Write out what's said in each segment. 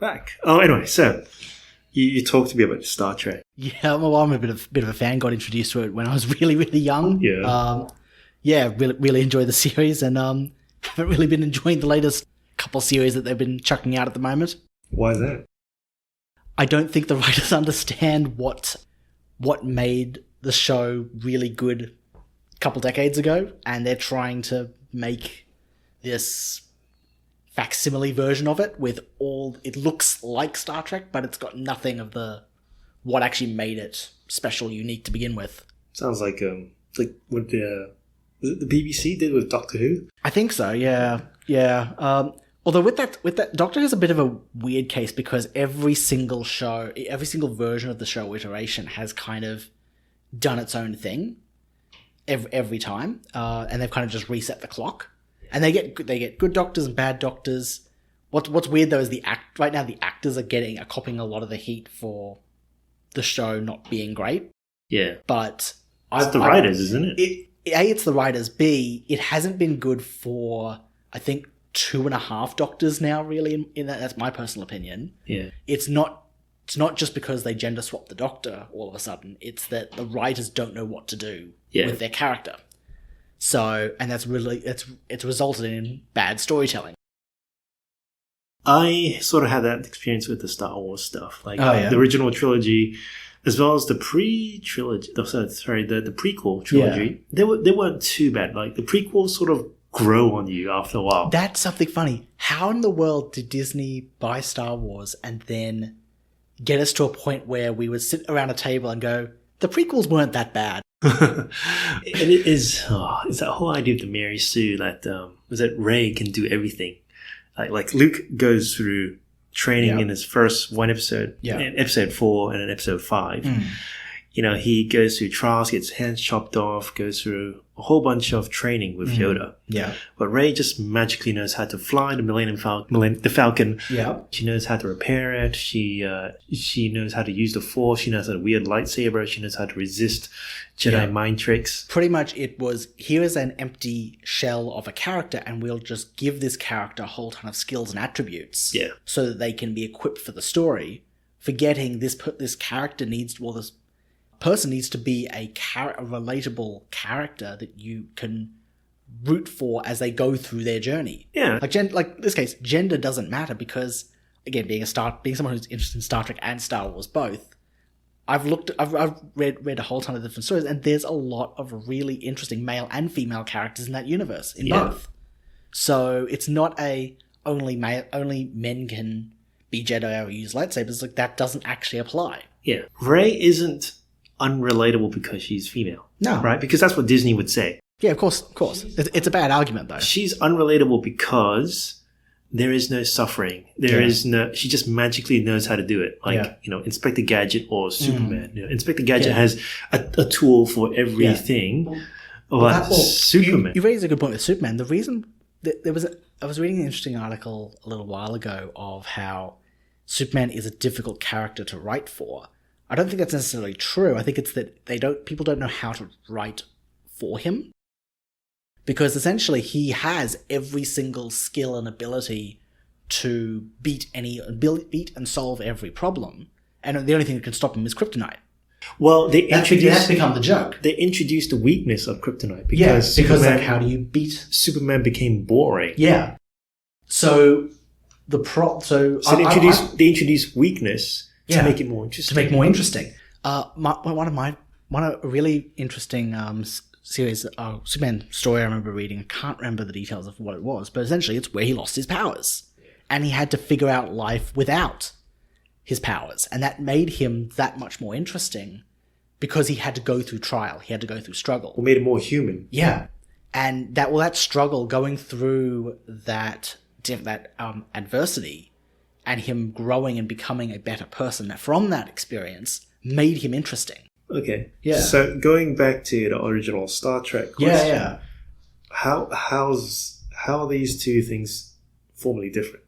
back. Oh, anyway, so you talked to me about Star Trek. Yeah, well, I'm a bit of a fan. Got introduced to it when I was really, really young. Yeah. Really enjoy the series, and haven't really been enjoying the latest couple series that they've been chucking out at the moment. Why is that? I don't think the writers understand what made the show really good a couple decades ago, and they're trying to make this facsimile version of it with all it looks like Star Trek, but it's got nothing of what actually made it special, unique to begin with. Sounds like what the BBC did with Doctor Who. I think so. Yeah. Although with that, Doctor Who's a bit of a weird case because every single version of the show iteration has kind of done its own thing every time, and they've kind of just reset the clock. And they get good doctors and bad doctors. What's weird though is right now the actors are copying a lot of the heat for the show not being great. Yeah, but it's the writers, isn't it? It's the writers. B, it hasn't been good for I think 2.5 doctors now. Really, in that's my personal opinion. Yeah, it's not just because they gender swap the Doctor all of a sudden. It's that the writers don't know what to do with their character. So, and that's really it's resulted in bad storytelling. I sort of had that experience with the Star Wars stuff, the original trilogy, as well as the pre-trilogy. The prequel trilogy. Yeah. They weren't too bad. Like the prequels sort of grow on you after a while. That's something funny. How in the world did Disney buy Star Wars and then get us to a point where we would sit around a table and go, the prequels weren't that bad? And it is it's that whole idea of the Mary Sue that Rey can do everything. Like Luke goes through training in his first one episode, in episode 4 and in episode 5. You know, he goes through trials, gets hands chopped off, goes through a whole bunch of training with Yoda. Yeah. But Rey just magically knows how to fly the Falcon. Yeah. She knows how to repair it. She knows how to use the Force. She knows how to wield lightsaber. She knows how to resist Jedi mind tricks. Pretty much it was, here is an empty shell of a character and we'll just give this character a whole ton of skills and attributes so that they can be equipped for the story, forgetting this character this person needs to be a relatable character that you can root for as they go through their journey. Yeah. Like in this case, gender doesn't matter because, again, being someone who's interested in Star Trek and Star Wars both, I've read a whole ton of different stories, and there's a lot of really interesting male and female characters in that universe, in both. So it's not only men can be Jedi or use lightsabers. Like, that doesn't actually apply. Yeah. Rey isn't unrelatable because she's female. No. Right? Because that's what Disney would say. Yeah, of course. It's a bad argument, though. She's unrelatable because there is no suffering. She just magically knows how to do it. Like, Inspector Gadget or Superman. Inspector Gadget has a tool for everything. Superman. You raised a good point with Superman. The reason that I was reading an interesting article a little while ago of how Superman is a difficult character to write for. I don't think that's necessarily true. I think it's that people don't know how to write for him. Because essentially he has every single skill and ability to beat and solve every problem. And the only thing that can stop him is kryptonite. Well, that's become the joke. They introduced the weakness of kryptonite because how do you beat Superman became boring. Yeah. So they introduced weakness to make it more interesting. One of a really interesting series, Superman story I remember reading. I can't remember the details of what it was, but essentially it's where he lost his powers. And he had to figure out life without his powers. And that made him that much more interesting because he had to go through trial. He had to go through struggle. What made him more human. Yeah. And that struggle, going through that adversity and him growing and becoming a better person from that experience made him interesting. Okay. Yeah. So going back to the original Star Trek question, how are these two things formally different?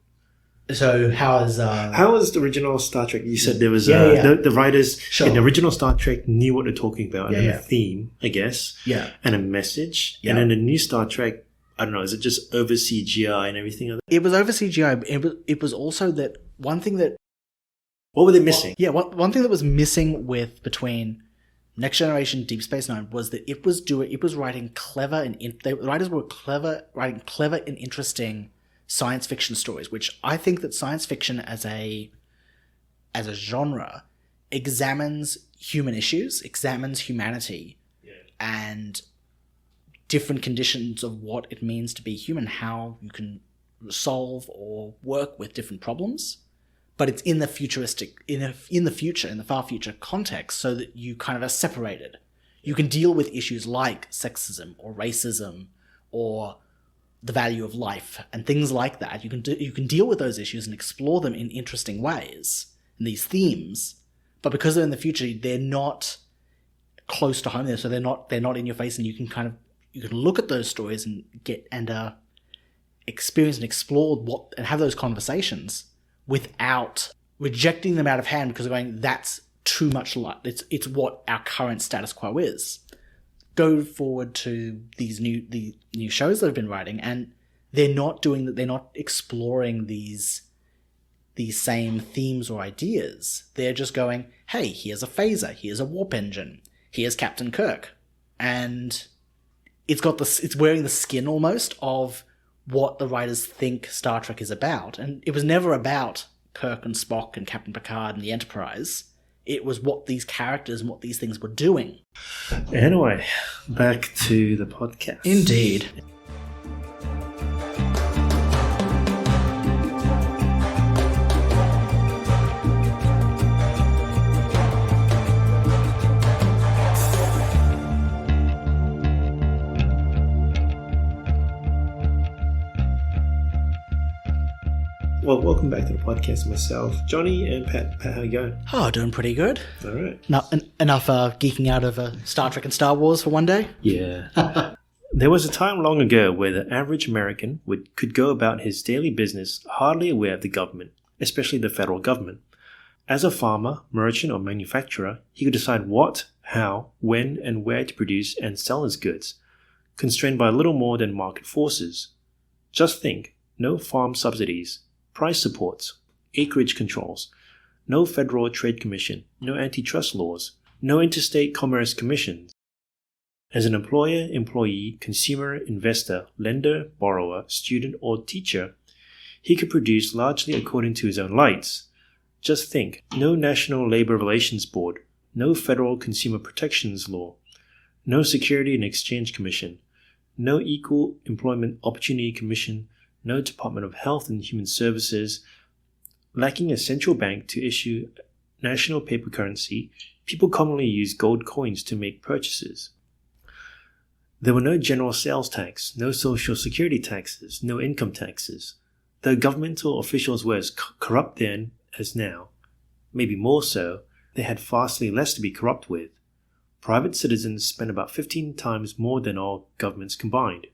So how is the original Star Trek? You said there was the writers in the original Star Trek knew what they're talking about and a theme, I guess, and a message. And in the new Star Trek, I don't know, is it just over CGI and everything? It was over CGI, but it was also that one thing that... What were they missing? Yeah, one thing that was missing between Next Generation, Deep Space Nine was that it was writing clever and... the writers were writing clever and interesting science fiction stories, which I think that science fiction as a genre examines human issues, examines humanity, and different conditions of what it means to be human, how you can solve or work with different problems. But it's in the futuristic, in the far future context, so that you kind of are separated. You can deal with issues like sexism or racism or the value of life and things like that. You can deal with those issues and explore them in interesting ways, in these themes. But because they're in the future, they're not close to home there, so they're not in your face, and you can look at those stories and experience and explore and have those conversations without rejecting them out of hand because of going, that's too much light. It's what our current status quo is. Go forward to the new shows that I've been writing, and they're not doing that. They're not exploring these same themes or ideas. They're just going, hey, here's a phaser, here's a warp engine, here's Captain Kirk, and it's wearing the skin almost of what the writers think Star Trek is about. And it was never about Kirk and Spock and Captain Picard and the Enterprise. It was what these characters and what these things were doing. Anyway, back to the podcast. Indeed. Well, welcome back to the podcast. Myself, Johnny, and Pat. Pat, how you going? Oh, doing pretty good. All right. Enough geeking out of Star Trek and Star Wars for one day? Yeah. There was a time long ago where the average American could go about his daily business hardly aware of the government, especially the federal government. As a farmer, merchant, or manufacturer, he could decide what, how, when, and where to produce and sell his goods, constrained by little more than market forces. Just think, no farm subsidies, price supports, acreage controls, no Federal Trade Commission, no antitrust laws, no interstate commerce commissions. As an employer, employee, consumer, investor, lender, borrower, student, or teacher, he could produce largely according to his own lights. Just think, no National Labor Relations Board, no Federal Consumer Protections Law, no Security and Exchange Commission, no Equal Employment Opportunity Commission, no Department of Health and Human Services. Lacking a central bank to issue national paper currency, people commonly use gold coins to make purchases. There were no general sales tax, no social security taxes, no income taxes. Though governmental officials were as corrupt then as now, maybe more so, they had vastly less to be corrupt with. Private citizens spent about 15 times more than all governments combined.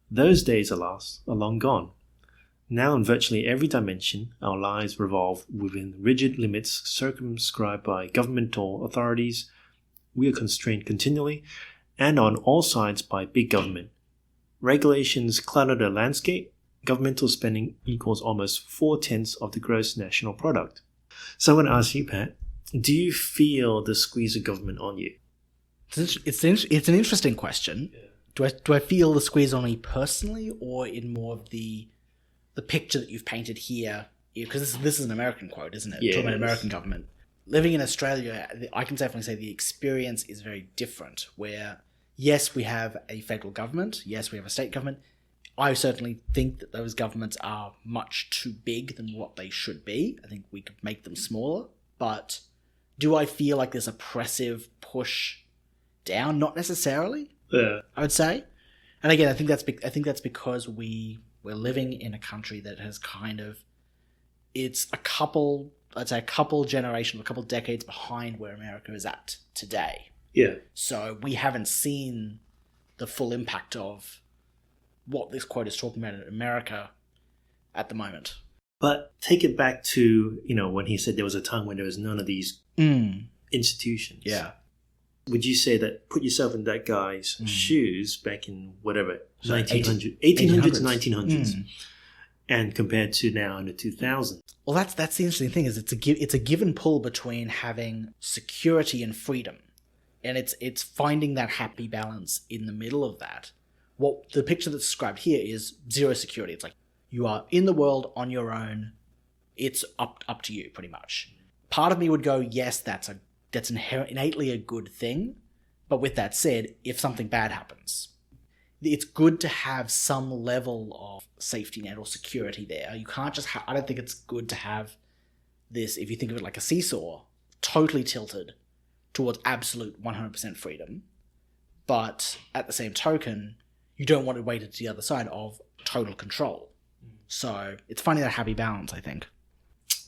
Those days, alas, are long gone. Now in virtually every dimension, our lives revolve within rigid limits circumscribed by governmental authorities. We are constrained continually and on all sides by big government. Regulations clutter the landscape. Governmental spending equals almost 4/10 of the gross national product. So I want to ask you, Pat, do you feel the squeeze of government on you? It's an interesting question. Yeah. Do I feel the squeeze on me personally, or in more of the picture that you've painted here? Because this is an American quote, isn't it? Yeah, talking about American government. Living in Australia, I can definitely say the experience is very different. Where yes, we have a federal government. Yes, we have a state government. I certainly think that those governments are much too big than what they should be. I think we could make them smaller. But do I feel like there's oppressive push down? Not necessarily. Yeah. I would say. And again, I think that's because we're living in a country that has kind of, it's a couple generations, a couple decades behind where America is at today. Yeah. So we haven't seen the full impact of what this quote is talking about in America at the moment. But take it back to, when he said there was a time when there was none of these institutions. Yeah. Would you say that, put yourself in that guy's shoes back in whatever, So 1800s, 1900s, and compared to now in the 2000s? Well, that's the interesting thing, is it's a give and pull between having security and freedom. And it's finding that happy balance in the middle of that. What the picture that's described here is zero security. It's like you are in the world on your own. It's up to you, pretty much. Part of me would go, yes, that's innately a good thing. But with that said, if something bad happens, it's good to have some level of safety net or security there. You can't just I don't think it's good to have this, if you think of it like a seesaw, totally tilted towards absolute 100% freedom. But at the same token, you don't want to wait to the other side of total control. So it's finding that happy balance, I think.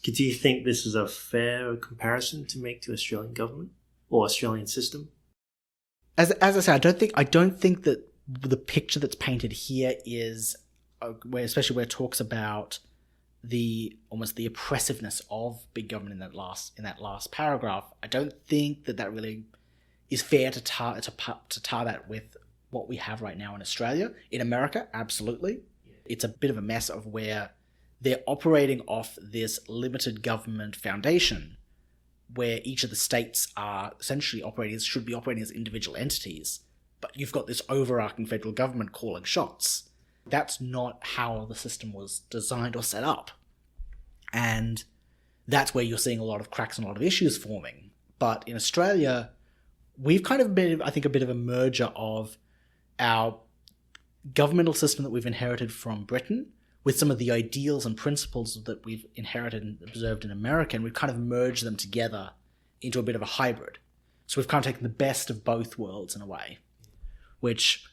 Do you think this is a fair comparison to make to Australian government or Australian system? As I said, I don't think that the picture that's painted here is, especially where it talks about almost the oppressiveness of big government in that last paragraph. I don't think that really is fair to tar that with what we have right now in Australia. In America, absolutely. It's a bit of a mess of where they're operating off this limited government foundation where each of the states are essentially should be operating as individual entities, but you've got this overarching federal government calling shots. That's not how the system was designed or set up. And that's where you're seeing a lot of cracks and a lot of issues forming. But in Australia, we've kind of been, I think, a bit of a merger of our governmental system that we've inherited from Britain with some of the ideals and principles that we've inherited and observed in America, and we've kind of merged them together into a bit of a hybrid. So we've kind of taken the best of both worlds in a way, which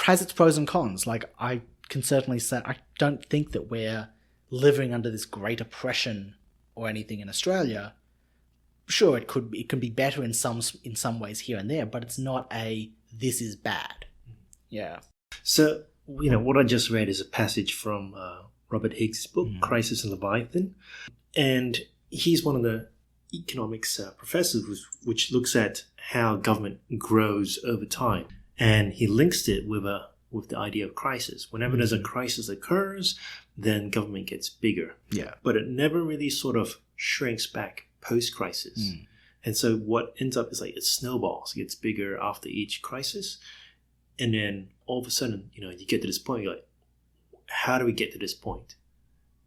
has its pros and cons. Like, I can certainly say I don't think that we're living under this great oppression or anything in Australia. Sure, it can be better in some ways here and there, but it's not this is bad. Yeah. So, what I just read is a passage from Robert Higgs' book, Crisis and Leviathan. And he's one of the economics professors which looks at how government grows over time. And he links it with the idea of crisis. Whenever there's a crisis occurs, then government gets bigger. Yeah. But it never really sort of shrinks back post-crisis. And so what ends up is like it snowballs. It gets bigger after each crisis. And then all of a sudden, you get to this point, you're like, how do we get to this point?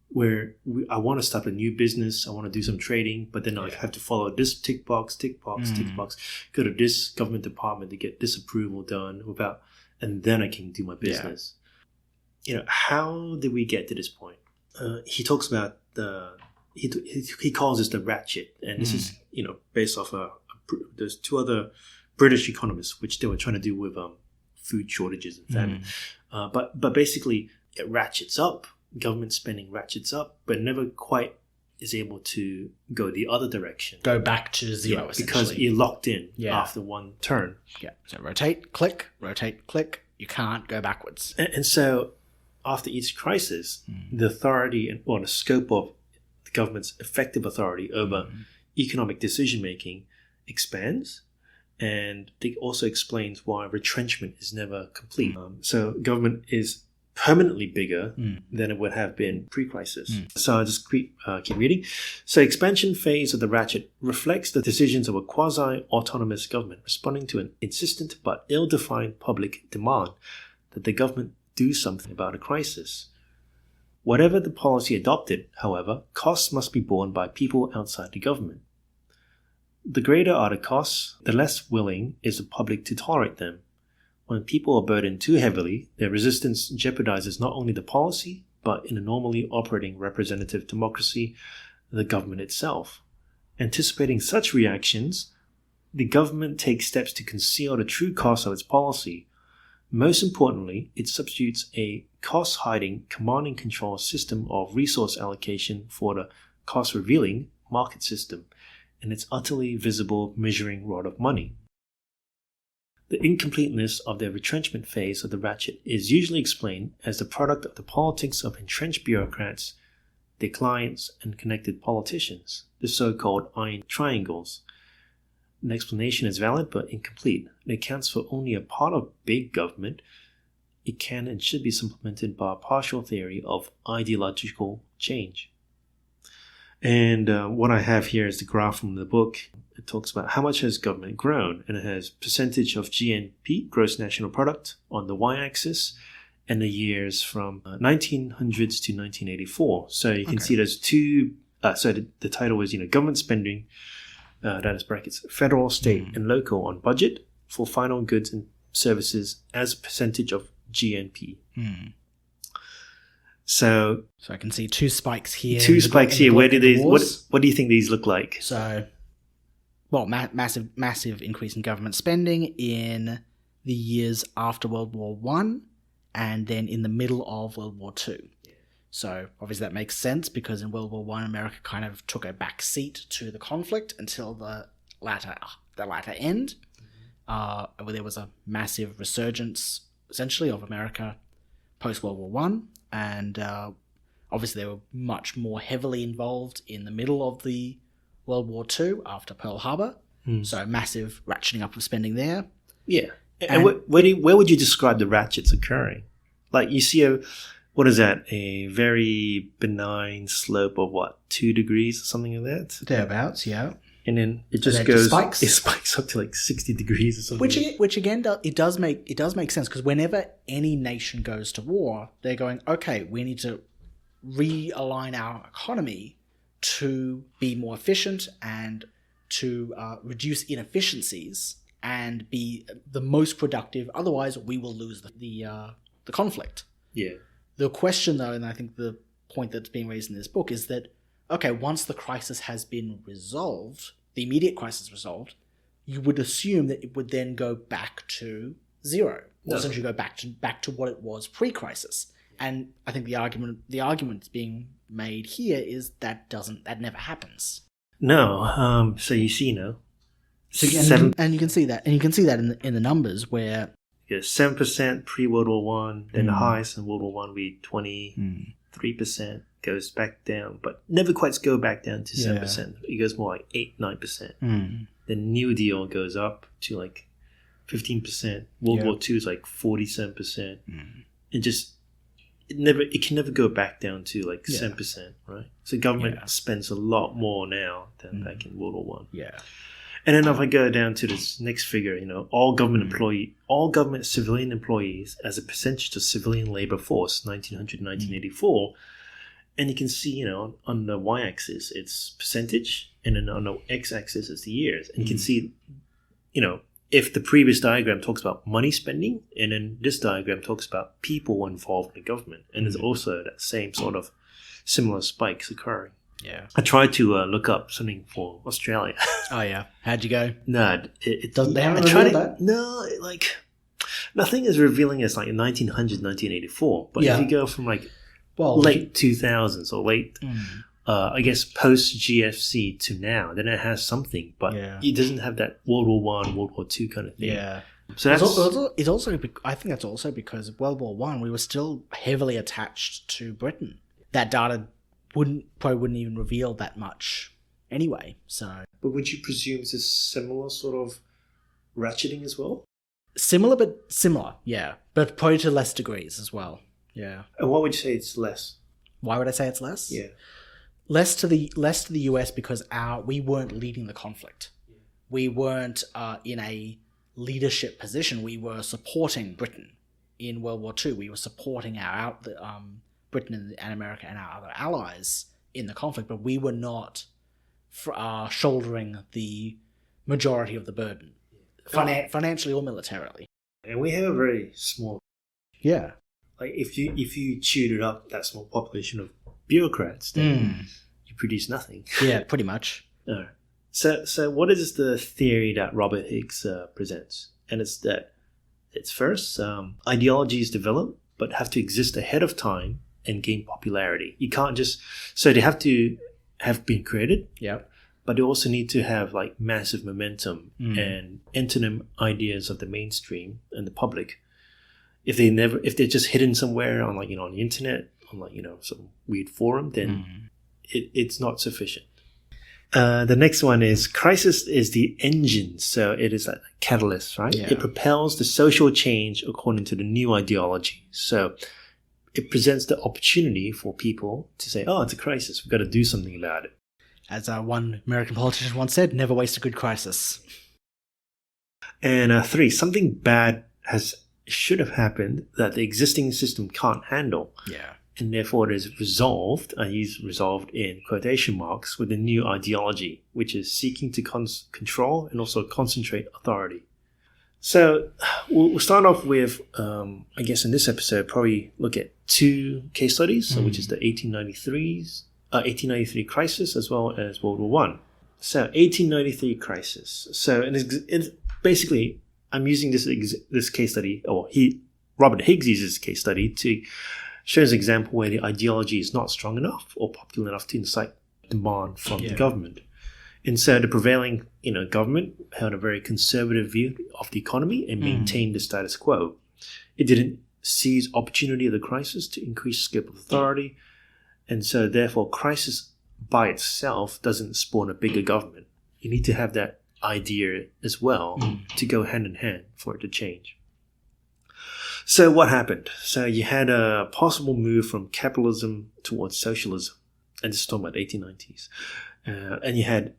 Where I want to start a new business, I want to do some trading, but then I have to follow this tick box, go to this government department to get this approval done and then I can do my business. How did we get to this point? He talks about he calls this the ratchet, and this is based off there's two other British economists which they were trying to do with food shortages and famine. But basically it ratchets up, government spending ratchets up, but never quite is able to go the other direction. Go back to zero, essentially. Because you're locked in after one turn. Yeah. So rotate, click. You can't go backwards. And so after each crisis, the authority or the scope of the government's effective authority over economic decision-making expands. And it also explains why retrenchment is never complete. So government is permanently bigger than it would have been pre-crisis. So I'll just keep reading. So expansion phase of the ratchet reflects the decisions of a quasi-autonomous government responding to an insistent but ill-defined public demand that the government do something about a crisis. Whatever the policy adopted, however, costs must be borne by people outside the government. The greater are the costs, the less willing is the public to tolerate them. When people are burdened too heavily, their resistance jeopardizes not only the policy, but in a normally operating representative democracy, the government itself. Anticipating such reactions, the government takes steps to conceal the true cost of its policy. Most importantly, it substitutes a cost-hiding, command-and-control system of resource allocation for the cost-revealing market system, and its utterly visible measuring rod of money. The incompleteness of the retrenchment phase of the ratchet is usually explained as the product of the politics of entrenched bureaucrats, their clients, and connected politicians, the so-called iron triangles. an explanation is valid but incomplete. It accounts for only a part of big government. It can and should be supplemented by a partial theory of ideological change. And what I have here is the graph from the book. It talks about how much has government grown, and it has percentage of GNP, gross national product, on the y-axis, and the years from 1900s to 1984. So you can see there's two. The title is government spending. That is brackets federal, state, and local on budget for final goods and services as a percentage of GNP. So I can see two spikes here. Where do these? What do you think these look like? So, well, massive increase in government spending in the years after World War One, and then in the middle of World War Two. So obviously that makes sense because in World War One, America kind of took a back seat to the conflict until the latter end, where there was a massive resurgence essentially of America post World War One. And obviously they were much more heavily involved in the middle of the World War II after Pearl Harbor. So massive ratcheting up of spending there. Yeah. And where would you describe the ratchets occurring? Like you see a very benign slope of 2 degrees or something like that? Thereabouts, yeah. And then it just goes. It spikes up to like 60 degrees or something. Which again, it does make sense because whenever any nation goes to war, they're going, okay, we need to realign our economy to be more efficient and to reduce inefficiencies and be the most productive. Otherwise, we will lose the conflict. Yeah. The question, though, and I think the point that's being raised in this book is that, okay, once the crisis has been resolved, the immediate crisis resolved, you would assume that it would then go back to zero, or essentially go back to what it was pre-crisis. And I think the argument being made here is that never happens. No. So you see, and you can see that, in the numbers where 7% pre-World War One, then the highest in World War One be 23%. Goes back down, but never quite go back down to 7%. It goes more like 8-9%. The New Deal goes up to like 15%. World War II is like 47%. It can never go back down to like 7%, right? So government spends a lot more now than back in World War One. Yeah. And then if I go down to this next figure, all government civilian employees as a percentage of civilian labor force, 1900 to 1984. And you can see, on the y-axis, it's percentage, and then on the x-axis, it's the years. And you can see, if the previous diagram talks about money spending, and then this diagram talks about people involved in the government. And there's also that same sort of similar spikes occurring. Yeah. I tried to look up something for Australia. Oh, yeah. How'd you go? No, they haven't revealed that? No, nothing is revealing as like 1900, 1984. But if you go from late 2000s or late, I guess post GFC to now, then it has something, but it doesn't have that World War One, World War Two kind of thing. Yeah. So it's also I think that's also because World War One we were still heavily attached to Britain. That data probably wouldn't even reveal that much anyway. So, but would you presume it's a similar sort of ratcheting as well? Similar, yeah, but probably to less degrees as well. Yeah. And why would you say it's less? Why would I say it's less? Yeah. Less to the US because we weren't leading the conflict. Yeah. We weren't in a leadership position. We were supporting Britain in World War II. We were supporting Britain and America and our other allies in the conflict, but we were not shouldering the majority of the burden, financially or militarily. And we have a very small. Yeah. Like if you chewed it up, that small population of bureaucrats, then you produce nothing. Yeah, pretty much. All right. So what is the theory that Robert Higgs presents? And it's that it's first ideologies develop, but have to exist ahead of time and gain popularity. You can't so they have to have been created. Yeah. But they also need to have like massive momentum and enter them ideas of the mainstream and the public. If they're just hidden somewhere on on the internet, on some weird forum, then it's not sufficient. The next one is crisis is the engine. So it is like a catalyst, right? Yeah. It propels the social change according to the new ideology. So it presents the opportunity for people to say, oh, it's a crisis. We've got to do something about it. As one American politician once said, never waste a good crisis. And 3, something bad should have happened that the existing system can't handle. Yeah. And therefore it is resolved, I use resolved in quotation marks, with a new ideology, which is seeking to control and also concentrate authority. So we'll start off with, I guess in this episode, probably look at 2 case studies, so which is the 1893 crisis as well as World War I. So 1893 crisis. So it's basically, I'm using this case study, or Robert Higgs uses this case study to show an example where the ideology is not strong enough or popular enough to incite demand from the government. And so the prevailing, government held a very conservative view of the economy and maintained the status quo. It didn't seize opportunity of the crisis to increase scope of authority, and so therefore crisis by itself doesn't spawn a bigger government. You need to have that idea as well to go hand in hand for it to change. So what happened? So you had a possible move from capitalism towards socialism, and this is talking about the 1890s. And you had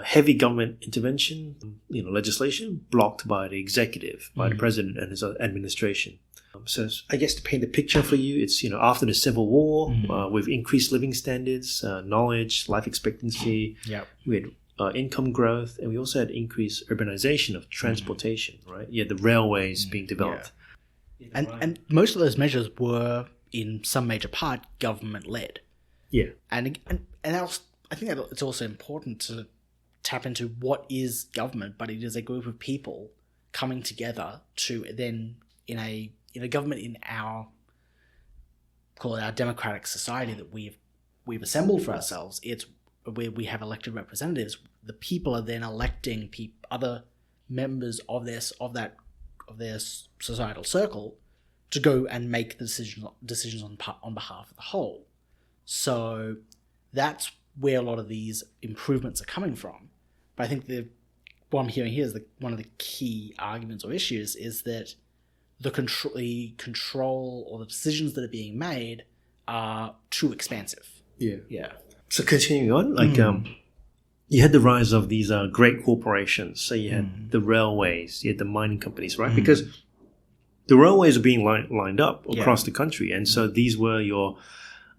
heavy government intervention, legislation blocked by the executive, by the president and his administration. So I guess to paint the picture for you, it's after the Civil War, with increased living standards, knowledge, life expectancy, we had income growth, and we also had increased urbanization of transportation. Right? You had the railways being developed. And most of those measures were, in some major part, government-led. Yeah. And I think that it's also important to tap into what is government, but it is a group of people coming together to then, in a government in our democratic society that we've assembled for ourselves, it's where we have elected representatives. The people are then electing other members of their societal circle to go and make the decisions on behalf of the whole. So that's where a lot of these improvements are coming from. But I think what I'm hearing here is one of the key arguments or issues is that the control or the decisions that are being made are too expansive. Yeah. So continuing on, you had the rise of these great corporations. So you had the railways, you had the mining companies, right? Because the railways are being lined up across the country. And so these were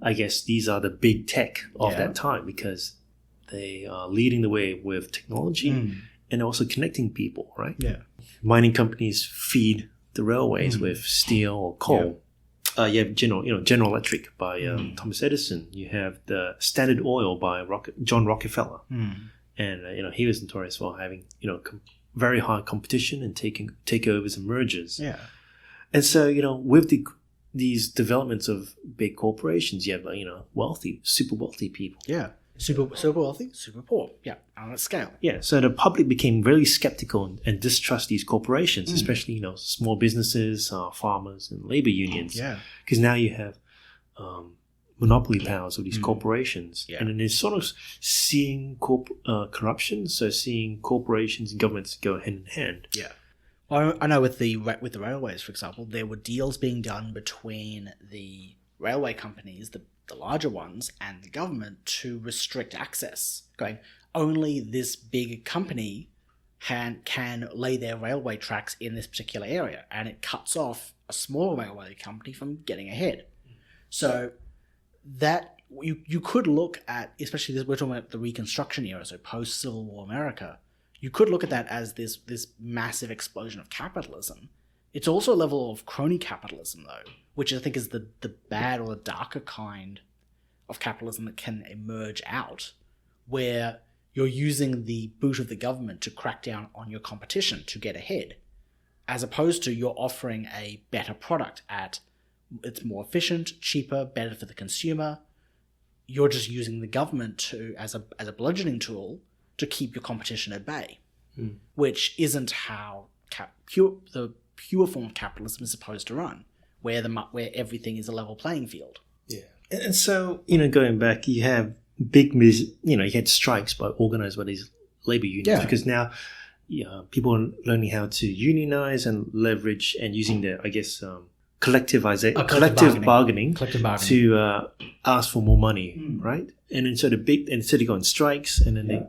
these are the big tech of that time, because they are leading the way with technology and also connecting people, right? Yeah. Mining companies feed the railways with steel or coal. You have General Electric by Thomas Edison. You have the Standard Oil by John Rockefeller, and he was notorious for having very high competition and takeovers and mergers. Yeah, and so with these developments of big corporations, you have super wealthy people. Yeah, super wealthy, super poor. Yeah, on a scale. Yeah, so the public became very skeptical and distrust these corporations, especially small businesses, farmers, and labor unions. Yeah, because now you have monopoly powers of these corporations, and then it's sort of seeing corruption. So seeing corporations and governments go hand in hand. Yeah. Well, I know with the railways, for example, there were deals being done between the railway companies, the larger ones, and the government to restrict access, going only this big company can lay their railway tracks in this particular area, and it cuts off a small railway company from getting ahead. So that you could look at, especially we're talking about the Reconstruction era, so post-Civil War America, you could look at that as this massive explosion of capitalism. It's also a level of crony capitalism, though, which I think is the bad or the darker kind of capitalism that can emerge out, where you're using the boot of the government to crack down on your competition to get ahead, as opposed to you're offering a better product it's more efficient, cheaper, better for the consumer. You're just using the government as a bludgeoning tool to keep your competition at bay, which isn't how the pure form of capitalism is supposed to run, where everything is a level playing field. Yeah. And so, going back, you have you had strikes organized by these labor unions because now people are learning how to unionize and leverage and using their, I guess, collective bargaining to ask for more money, right? And then instead of going strikes, and then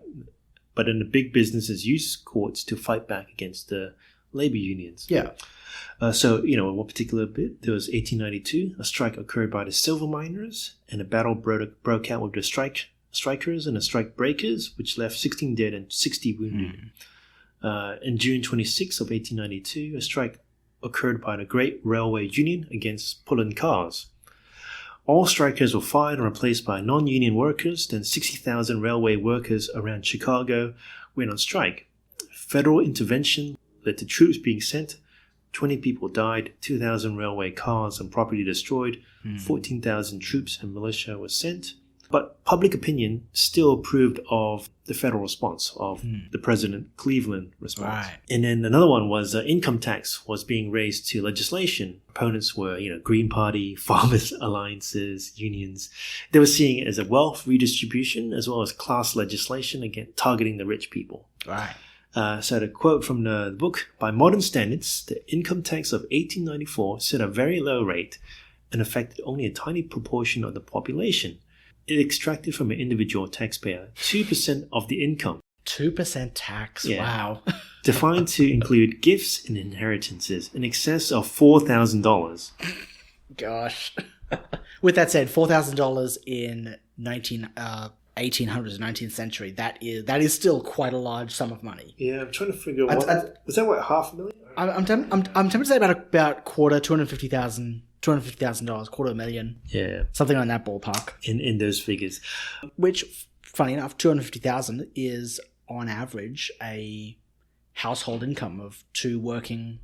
the big businesses use courts to fight back against the labor unions. Yeah. In one particular bit, there was 1892, a strike occurred by the silver miners, and a battle broke out with the strikers and the strike breakers, which left 16 dead and 60 wounded. In June 26 of 1892, a strike occurred by the Great Railway Union against pulling cars. All strikers were fired and replaced by non-union workers. Then 60,000 railway workers around Chicago went on strike. Federal intervention led to troops being sent. 20 people died, 2,000 railway cars and property destroyed, 14,000 troops and militia were sent. But public opinion still approved of the federal response, of the President Cleveland response. Right. And then another one was income tax was being raised to legislation. Opponents were, Green Party, Farmers Alliances, unions. They were seeing it as a wealth redistribution as well as class legislation against targeting the rich people. Right. So the quote from the book, by modern standards, the income tax of 1894 set a very low rate and affected only a tiny proportion of the population. It extracted from an individual taxpayer 2% of the income. 2% tax? Yeah. Wow. Defined to include gifts and inheritances in excess of $4,000. Gosh. With that said, $4,000 in 1800s, 19th century, that is still quite a large sum of money. Yeah, I'm trying to figure out was that what, $500,000? I'm tempted to say about quarter, $250,000, $250,000, yeah, something on that ballpark. In those figures, which, funny enough, $250,000 is on average a household income of two working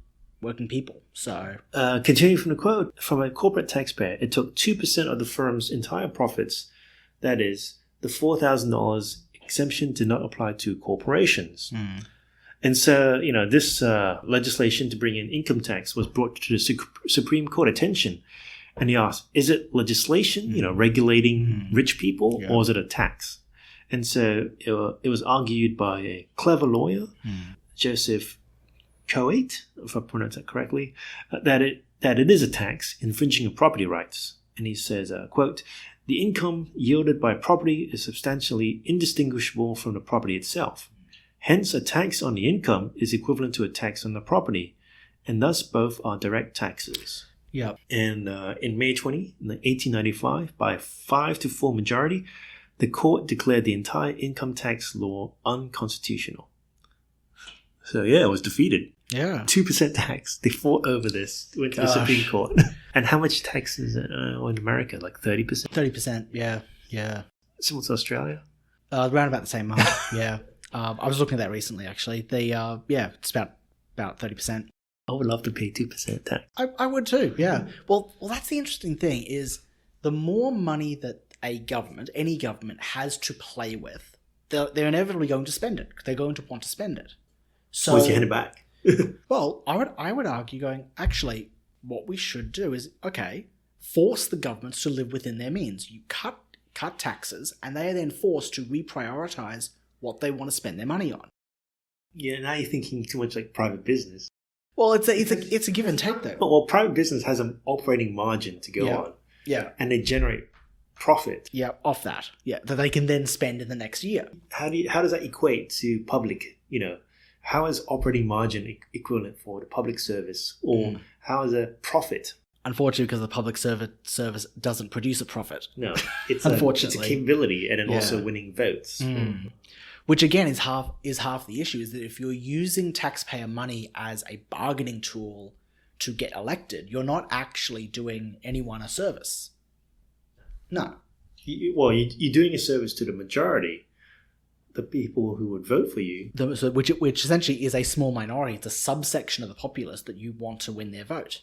people. So, continuing from the quote, from a corporate taxpayer, it took 2% of the firm's entire profits. That is, the $4,000 exemption did not apply to corporations. And so, this legislation to bring in income tax was brought to the Supreme Court attention. And he asked, is it legislation, regulating rich people, or is it a tax? And so it was argued by a clever lawyer, Joseph Coate, if I pronounce that correctly, that it is a tax infringing of property rights. And he says, quote, the income yielded by property is substantially indistinguishable from the property itself. Hence, a tax on the income is equivalent to a tax on the property, and thus both are direct taxes. Yeah. And in May 20, 1895, by a 5-4 majority, the court declared the entire income tax law unconstitutional. So, yeah, it was defeated. Yeah. 2% tax. They fought over this. Went to the Supreme Court. And how much tax is it in America? Like 30%? 30%, yeah. Similar to Australia? Around about the same mark, yeah. I was looking at that recently, actually. It's about 30%. I would love to pay 2% tax. I would too, yeah. Well, that's the interesting thing is the more money that any government has to play with, they're inevitably going to spend it. They're going to want to spend it. So, once you hand it back. Well, I would argue going, actually, what we should do is, force the governments to live within their means. You cut taxes, and they are then forced to reprioritize what they want to spend their money on. Yeah, now you're thinking too much like private business. Well, it's a give and take, though. Well, private business has an operating margin to go on. Yeah. And they generate profit. Yeah, off that. Yeah, that they can then spend in the next year. How does that equate to public, how is operating margin equivalent for the public service? Or how is a profit? Unfortunately, because the public service doesn't produce a profit. No, it's unfortunately. It's a capability and then also winning votes. Which again is half the issue, is that if you're using taxpayer money as a bargaining tool to get elected, you're not actually doing anyone a service. No. You're doing a service to the majority, the people who would vote for you. Which essentially is a small minority. It's a subsection of the populace that you want to win their vote.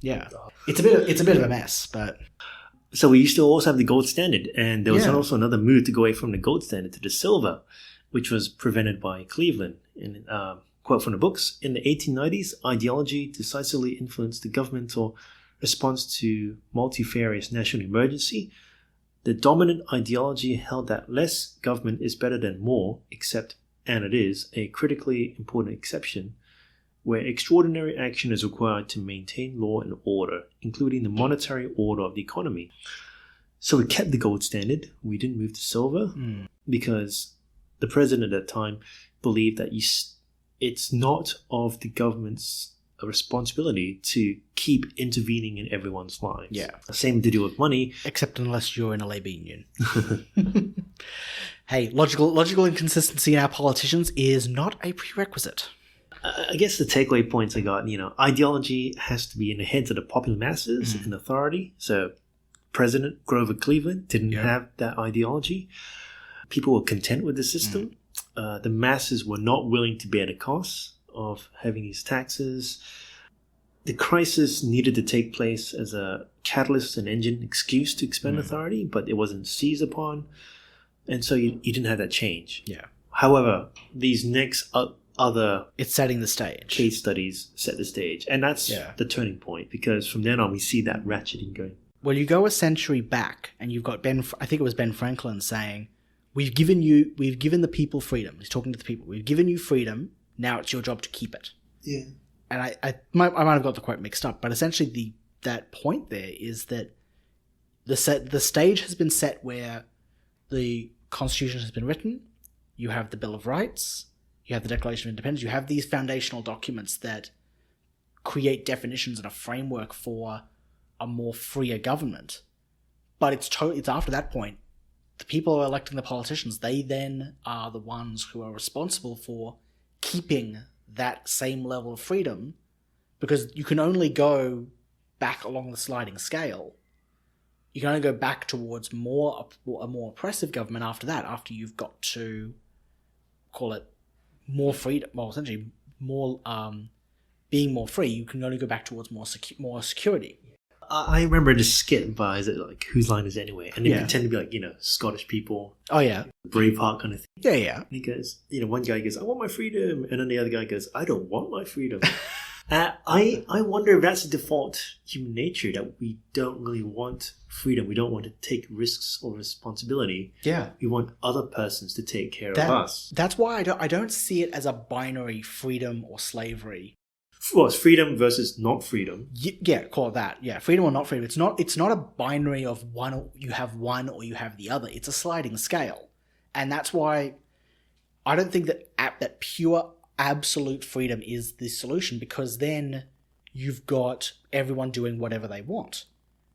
Yeah. It's a bit of a mess, but... So we used to also have the gold standard, and there was also another move to go away from the gold standard to the silver, which was prevented by Cleveland. And quote from the books, in the 1890s, ideology decisively influenced the governmental response to multifarious national emergency. The dominant ideology held that less government is better than more, except, and it is, a critically important exception, where extraordinary action is required to maintain law and order, including the monetary order of the economy. So we kept the gold standard. We didn't move to silver because the president at that time believed that it's not of the government's responsibility to keep intervening in everyone's lives. Yeah. Same to do with money. Except unless you're in a labour union. Hey, logical inconsistency in our politicians is not a prerequisite. I guess the takeaway points I got, ideology has to be in the heads of the popular masses and authority. So President Grover Cleveland didn't have that ideology. People were content with the system. The masses were not willing to bear the costs of having these taxes. The crisis needed to take place as a catalyst and engine excuse to expend authority, but it wasn't seized upon. And so you didn't have that change. Yeah. However, these next other it's setting the stage. Case studies set the stage. And that's the turning point, because from then on we see that ratcheting going. Well, you go a century back and you've got I think it was Ben Franklin saying, we've given the people freedom. He's talking to the people. We've given you freedom. Now it's your job to keep it. Yeah. And I might have got the quote mixed up, but essentially that point there is that the stage has been set where the Constitution has been written. You have the Bill of Rights. You have the Declaration of Independence. You have these foundational documents that create definitions and a framework for a more freer government. But it's after that point, the people who are electing the politicians, they then are the ones who are responsible for keeping that same level of freedom, because you can only go back along the sliding scale. You can only go back towards a more oppressive government after that, after you've got to call it more freedom, well, essentially more being more free. You can only go back towards more security. I remember this skit by, is it like, Whose Line Is It Anyway? And they pretend to be like, Scottish people. Oh, yeah. Braveheart kind of thing. Yeah, yeah. And he goes, one guy goes, I want my freedom. And then the other guy goes, I don't want my freedom. I wonder if that's the default human nature, that we don't really want freedom. We don't want to take risks or responsibility. Yeah. We want other persons to take care of us. That's why I don't see it as a binary freedom or slavery. Well, it's freedom versus not freedom. Yeah, call it that. Yeah, freedom or not freedom. It's not a binary of one. You have one or you have the other. It's a sliding scale, and that's why I don't think that pure absolute freedom is the solution, because then you've got everyone doing whatever they want,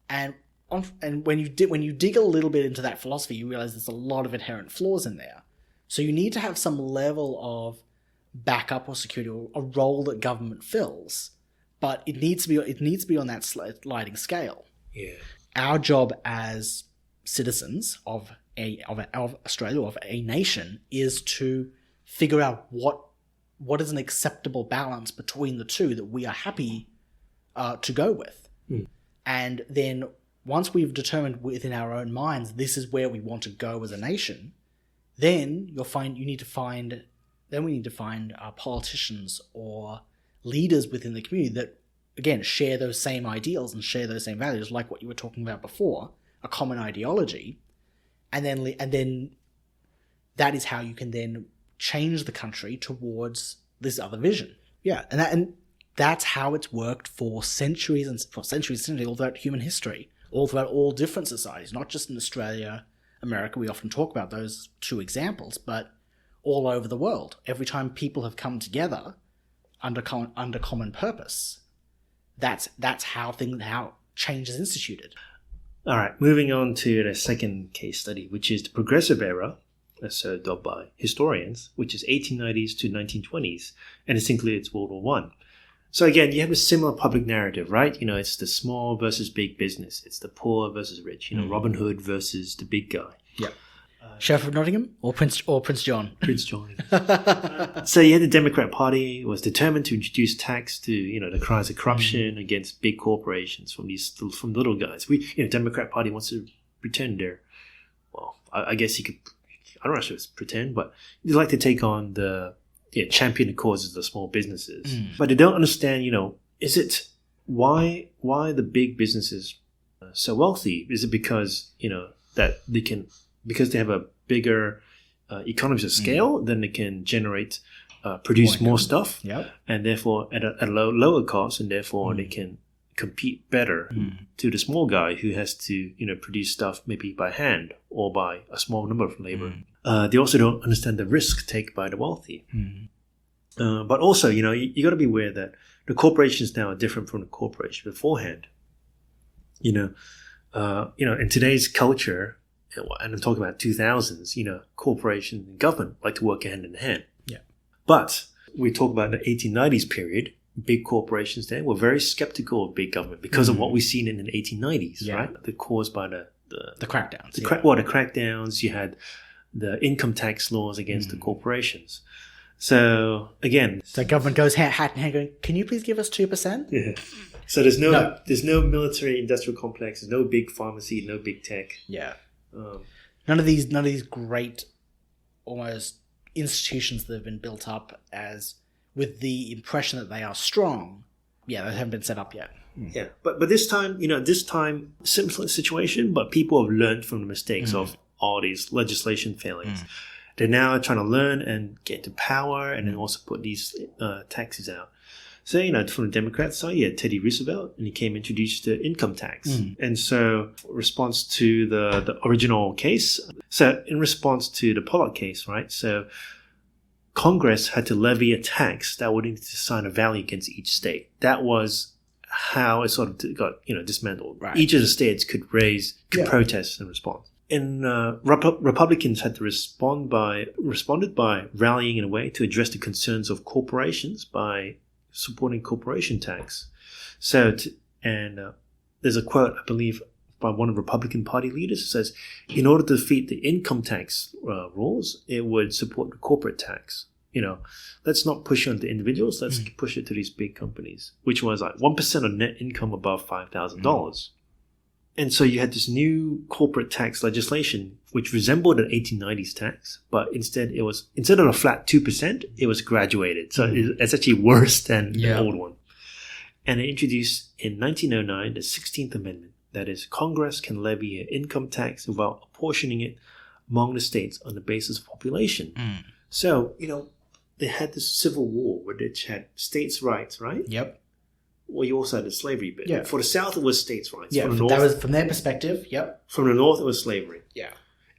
and when you dig a little bit into that philosophy, you realize there's a lot of inherent flaws in there. So you need to have some level of backup or security, or a role that government fills, but it needs to be on that sliding scale. Yeah. Our job as citizens of Australia, of a nation, is to figure out what is an acceptable balance between the two that we are happy to go with. And then once we've determined within our own minds this is where we want to go as a nation, then we need to find politicians or leaders within the community that, again, share those same ideals and share those same values, like what you were talking about before, a common ideology, and then that is how you can then change the country towards this other vision. Yeah, and that's how it's worked for centuries all throughout human history, all throughout all different societies, not just in Australia, America. We often talk about those two examples, but all over the world. Every time people have come together under common purpose, that's how change is instituted. All right, moving on to the second case study, which is the Progressive Era, so dubbed by historians, which is 1890s to 1920s, and this includes World War I. So again, you have a similar public narrative, right? It's the small versus big business. It's the poor versus rich. Robin Hood versus the big guy. Yeah. Sheriff of Nottingham or Prince John? Prince John. So you had the Democrat Party was determined to introduce tax to, the cries of corruption against big corporations from the little guys. Democrat Party wants to pretend they're, well, I guess you could, I don't know if it's pretend, but they like to take on champion the causes of the small businesses. But they don't understand, is it why the big businesses are so wealthy? Is it because, that they can, because they have a bigger economies of scale, then they can produce more stuff, and therefore at a lower cost, and therefore they can compete better to the small guy who has to produce stuff maybe by hand or by a small number of labor. They also don't understand the risk taken by the wealthy. But also, you got to be aware that the corporations now are different from the corporation beforehand. In today's culture, and I'm talking about 2000s, corporations and government like to work hand in hand. Yeah. But we talk about the 1890s period. Big corporations there were very skeptical of big government because of what we've seen in the 1890s, right? They're caused by the crackdowns. The crackdowns. You had the income tax laws against the corporations. So again, government goes hat in hand, going, "Can you please give us 2%?" Yeah. So there's no military industrial complex. There's no big pharmacy. No big tech. Yeah. None of these great almost institutions that have been built up as with the impression that they are strong. Yeah, they haven't been set up yet. Yeah, but this time, similar situation, but people have learned from the mistakes of all these legislation failings. They're now trying to learn and get to power, and then also put these taxes out. So, from the Democrat side, you had Teddy Roosevelt, and he introduced the income tax. And so, in response to the original case, so in response to the Pollock case, right? So, Congress had to levy a tax that would assign a value against each state. That was how it sort of got, dismantled. Right. Each of the states could protest and respond. And Republicans had to responded by rallying in a way to address the concerns of corporations by supporting corporation tax. So, there's a quote, I believe, by one of the Republican Party leaders. It says, in order to defeat the income tax rules, it would support the corporate tax. Let's not push it on to individuals. Let's push it to these big companies, which was like 1% of net income above $5,000. And so you had this new corporate tax legislation, which resembled an 1890s tax, but instead of a flat 2%, it was graduated. So it's actually worse than the old one. And it introduced in 1909 the 16th Amendment. That is, Congress can levy an income tax without apportioning it among the states on the basis of population. So, they had this civil war where they had states' rights, right? Yep. Well, you also had the slavery bit. Yeah. For the South, it was states' rights. Yeah, that was from their perspective. Yep. From the North, it was slavery. Yeah.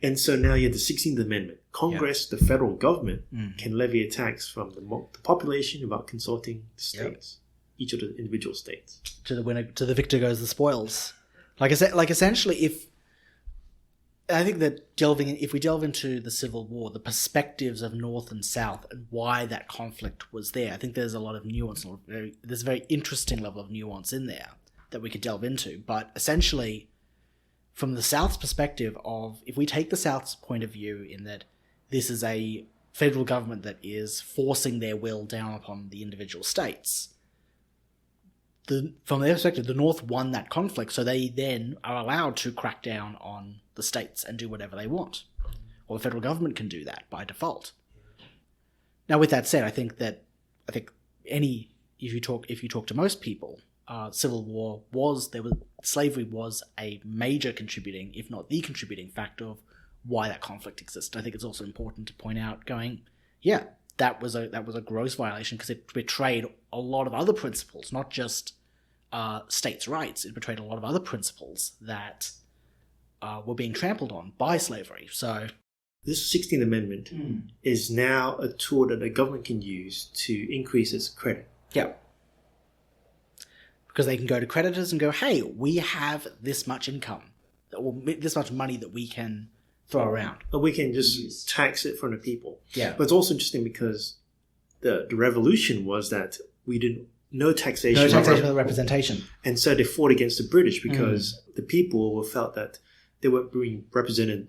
And so now you have the 16th Amendment. Congress, the federal government, can levy a tax from the population without consulting the states, each of the individual states. To the victor goes the spoils. Like I said, essentially, I think that if we delve into the Civil War, the perspectives of North and South and why that conflict was there, I think there's a lot of nuance. There's a very interesting level of nuance in there that we could delve into. But essentially, from the South's perspective if we take the South's point of view in that this is a federal government that is forcing their will down upon the individual states, from their perspective, the North won that conflict, so they then are allowed to crack down on the states and do whatever they want. Or the federal government can do that by default. Now, with that said, I think if you talk to most people, Civil War slavery was a major contributing, if not the contributing factor of why that conflict exists. I think it's also important to point out, that was a gross violation because it betrayed a lot of other principles, not just states' rights. It betrayed a lot of other principles that were being trampled on by slavery. So this 16th Amendment is now a tool that the government can use to increase its credit. Yeah. Because they can go to creditors and go, hey, we have this much income, or this much money that we can throw around. But we can just tax it from the people. Yeah. But it's also interesting because the revolution was that we didn't no taxation with representation. And so they fought against the British because the people felt that they weren't being represented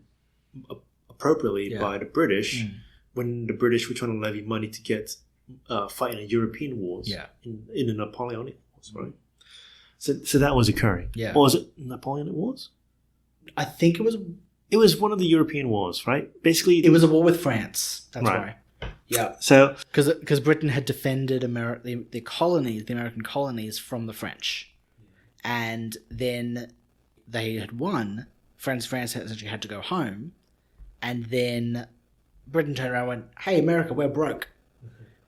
appropriately by the British when the British were trying to levy money to get fight in the European wars in the Napoleonic Wars, right? So that was occurring. Yeah. Or was it Napoleonic Wars? I think it was. It was one of the European wars, right? Basically, it was a war with France. That's right. Yeah. So, because Britain had defended the American colonies from the French, and then they had won, France essentially had to go home, and then Britain turned around and went, "Hey, America, we're broke.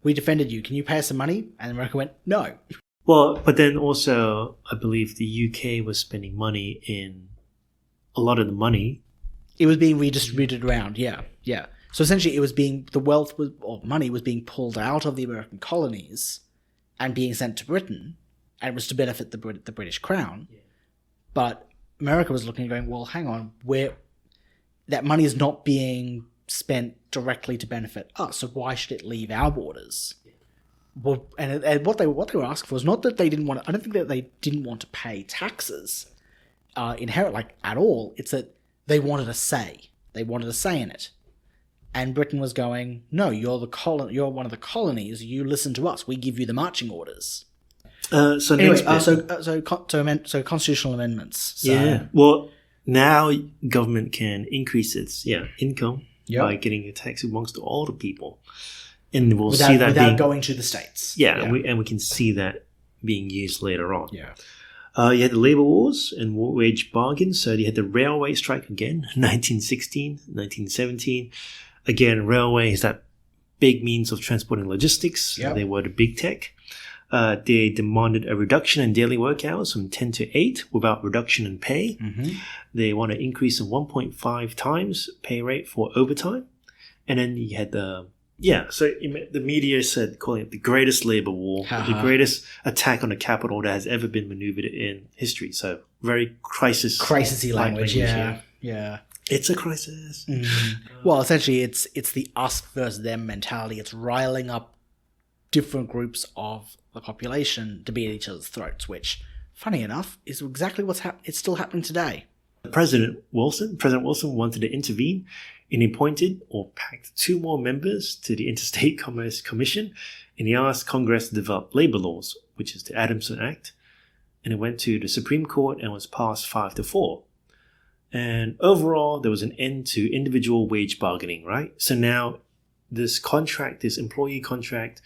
We defended you. Can you pay us some money?" And America went, "No." Well, but then also, I believe the UK was spending money in a lot of the money. It was being redistributed around, yeah. So essentially, money was being pulled out of the American colonies and being sent to Britain, and it was to benefit the British Crown. Yeah. But America was looking and going, well, hang on, that money is not being spent directly to benefit us, so why should it leave our borders? Yeah. Well, and what they were asking for was not that they didn't want. I don't think that they didn't want to pay taxes, at all. It's that they wanted a say. They wanted a say in it. And Britain was going, no, you're one of the colonies. You listen to us. We give you the marching orders. So constitutional amendments. So. Yeah. Well, now government can increase its income by getting a tax amongst all the people, and we'll see that without going to the states. Yeah, and we can see that being used later on. Yeah. You had the labor wars and wage bargains. So you had the railway strike again, 1916, 1917. Again, railway is that big means of transporting logistics. Yep. They were the big tech. They demanded a reduction in daily work hours from 10 to 8 without reduction in pay. Mm-hmm. They want an increase of 1.5 times pay rate for overtime. And then you had the media said, calling it the greatest labor war, the greatest attack on the capital that has ever been maneuvered in history. So very crisis-y language. Yeah. It's a crisis. Mm-hmm. Well, essentially, it's the us versus them mentality. It's riling up different groups of the population to be at each other's throats, which, funny enough, is exactly what's it's still happening today. President Wilson wanted to intervene, and he appointed or packed 2 more members to the Interstate Commerce Commission, and he asked Congress to develop labor laws, which is the Adamson Act, and it went to the Supreme Court and was passed 5-4. And overall, there was an end to individual wage bargaining, right? So now this employee contract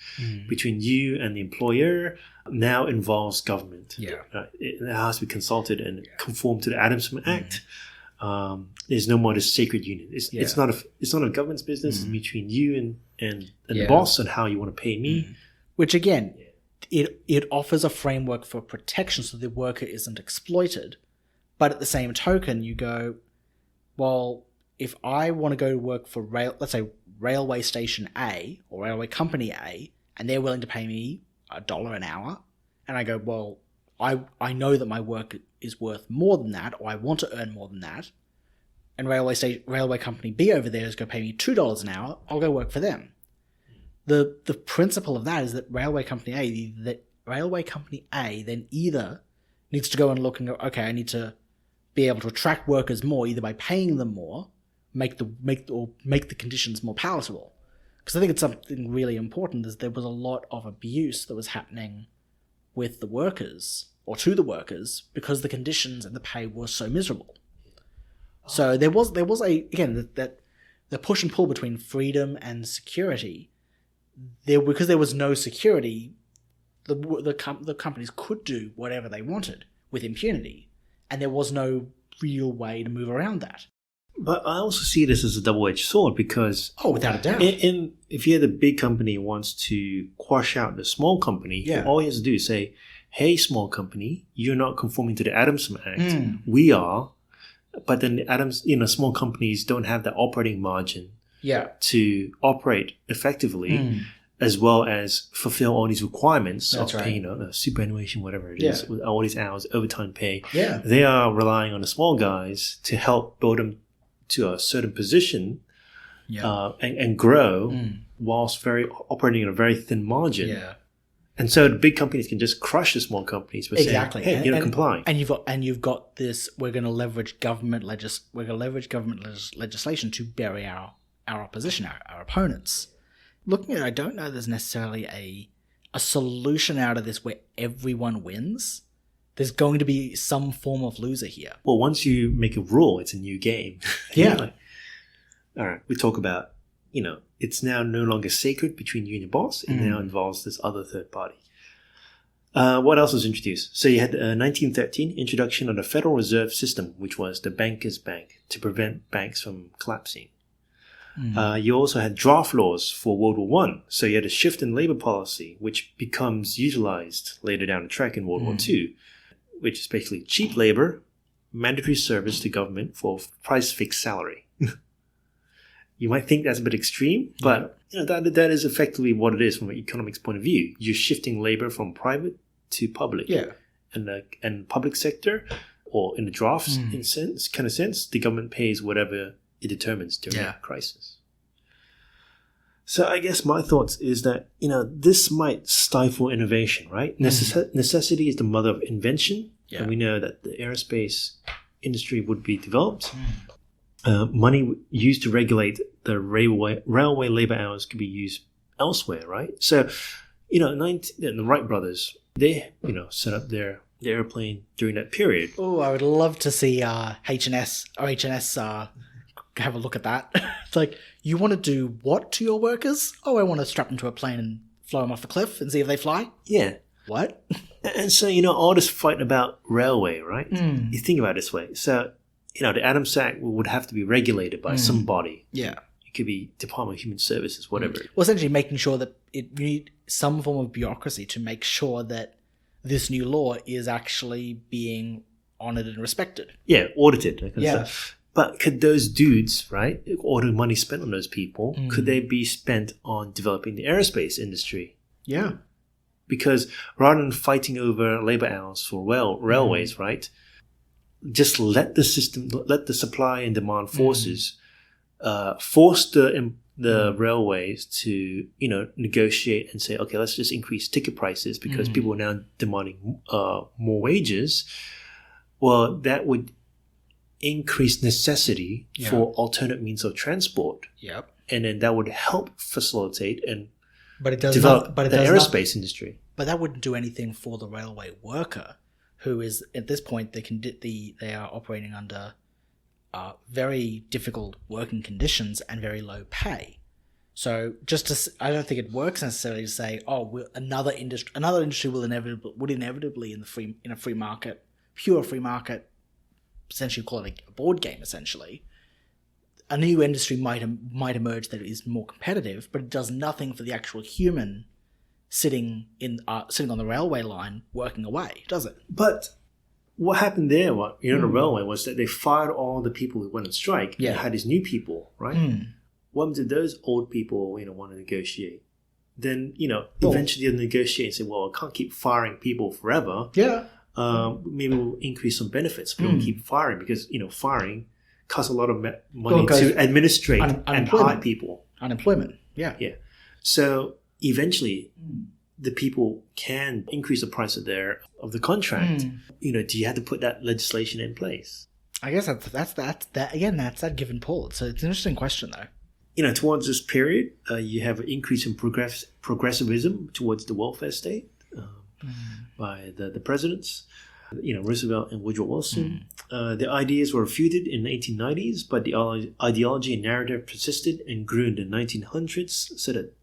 between you and the employer now involves government. Yeah. It has to be consulted and conform to the Adamson Act. There's no more this sacred union. It's not a government's business. It's between you and the boss on how you want to pay me. Which again, it offers a framework for protection so the worker isn't exploited. But at the same token, you go, well, if I want to go to work for let's say Railway Station A or Railway Company A, and they're willing to pay me $1 an hour, and I go, well, I know that my work is worth more than that, or I want to earn more than that, and Railway Company B over there is going to pay me $2 an hour, I'll go work for them. The principle of that is that Railway Company A then either needs to go and look and go, okay, I need to be able to attract workers more, either by paying them more, make the conditions more palatable. Because I think it's something really important is there was a lot of abuse that was happening with the workers or to the workers because the conditions and the pay were so miserable. So there was that the push and pull between freedom and security. Because there was no security, the companies could do whatever they wanted with impunity. And there was no real way to move around that. But I also see this as a double-edged sword because... Oh, without a doubt. If you're the big company wants to quash out the small company, all he has to do is say, hey, small company, you're not conforming to the Adamson Act. We are. But then small companies don't have that operating margin to operate effectively. As well as fulfill all these requirements of paying superannuation, whatever it is, with all these hours, overtime pay. Yeah. They are relying on the small guys to help build them to a certain position and grow whilst operating in a very thin margin. Yeah. And so the big companies can just crush the small companies by saying, hey, you're not complying. And you've got this, we're going to leverage government legislation to bury our opposition, our opponents. Looking at it, I don't know there's necessarily a solution out of this where everyone wins. There's going to be some form of loser here. Well, once you make a rule, it's a new game. Yeah. All right, we talk about, it's now no longer sacred between you and your boss. It now involves this other third party. What else was introduced? So you had 1913 introduction of the Federal Reserve System, which was the banker's bank to prevent banks from collapsing. You also had draft laws for World War I. So you had a shift in labor policy, which becomes utilized later down the track in World War II, which is basically cheap labor, mandatory service to government for price fixed salary. You might think that's a bit extreme, but that is effectively what it is from an economics point of view. You're shifting labor from private to public. Yeah. And public sector, or in the drafts sense, the government pays whatever it determines during a crisis. So I guess my thoughts is that, this might stifle innovation, right? Necessity is the mother of invention. Yeah. And we know that the aerospace industry would be developed. Money used to regulate the railway labor hours could be used elsewhere, right? So, the Wright brothers, they, set up their airplane during that period. Oh, I would love to see HNS have a look at that. It's like, you want to do what to your workers? Oh, I want to strap them to a plane and fly them off a cliff and see if they fly? Yeah. What? And so, all this fight about railway, right? You think about it this way. So, the Adams Act would have to be regulated by some body. Yeah. It could be Department of Human Services, whatever. Well, essentially making sure that you need some form of bureaucracy to make sure that this new law is actually being honoured and respected. Yeah, audited. Stuff. But could those dudes, right, all the money spent on those people, could they be spent on developing the aerospace industry? Yeah. Because rather than fighting over labor hours for railways, right, just let the system, let the supply and demand forces force the railways to, negotiate and say, okay, let's just increase ticket prices because people are now demanding more wages. Well, that would increase necessity for alternate means of transport. Yep. And then that would help facilitate and develop the aerospace industry. But that wouldn't do anything for the railway worker, who is, at this point, they are operating under very difficult working conditions and very low pay. So I don't think it works necessarily to say, another industry would inevitably in a free market, pure free market, essentially call it a board game. Essentially, a new industry might emerge that is more competitive, but it does nothing for the actual human sitting on the railway line working away, does it? But what happened there, the railway, was that they fired all the people who went on strike. Yeah. And had these new people, right? What did those old people, want to negotiate? Then, eventually they'll negotiate and say, well, I can't keep firing people forever. Yeah. Maybe we'll increase some benefits if we don't keep firing because, firing costs a lot of money to administrate and hire people. Unemployment, yeah. Yeah. So eventually the people can increase the price of the contract. Do you have to put that legislation in place? I guess that's that give and pull. So it's an interesting question though. Towards this period, you have an increase in progressivism towards the welfare state by the presidents, Roosevelt and Woodrow Wilson. The ideas were refuted in the 1890s, but the ideology and narrative persisted and grew in the 1900s so that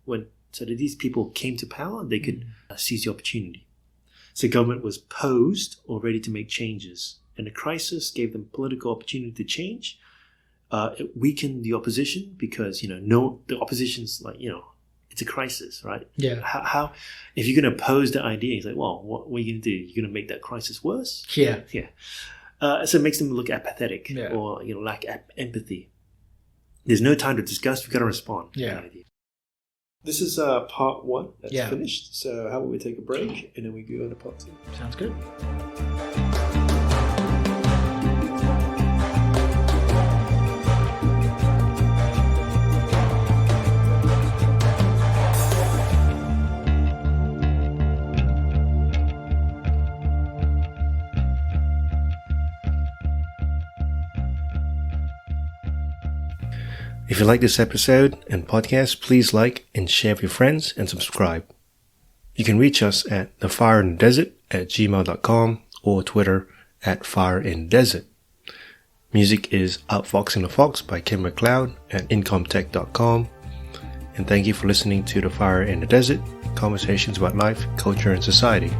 these people came to power, they could seize the opportunity. So government was posed or ready to make changes, and the crisis gave them political opportunity to change. It weakened the opposition because, the opposition's like, it's a crisis, right? Yeah. How if you're going to oppose the idea, it's like, well, what are you going to do? You're going to make that crisis worse? Yeah. Yeah. So it makes them look apathetic or, lack empathy. There's no time to discuss. We've got to respond. Yeah. To the idea. This is part one that's finished. So how about we take a break and then we go on to part two? Sounds good. If you like this episode and podcast, please like and share with your friends and subscribe. You can reach us at thefireinthedesert@gmail.com or Twitter @fireinthedesert. Music is Outfoxing the Fox by Kim McLeod at incomtech.com. And thank you for listening to The Fire in the Desert, conversations about life, culture, and society.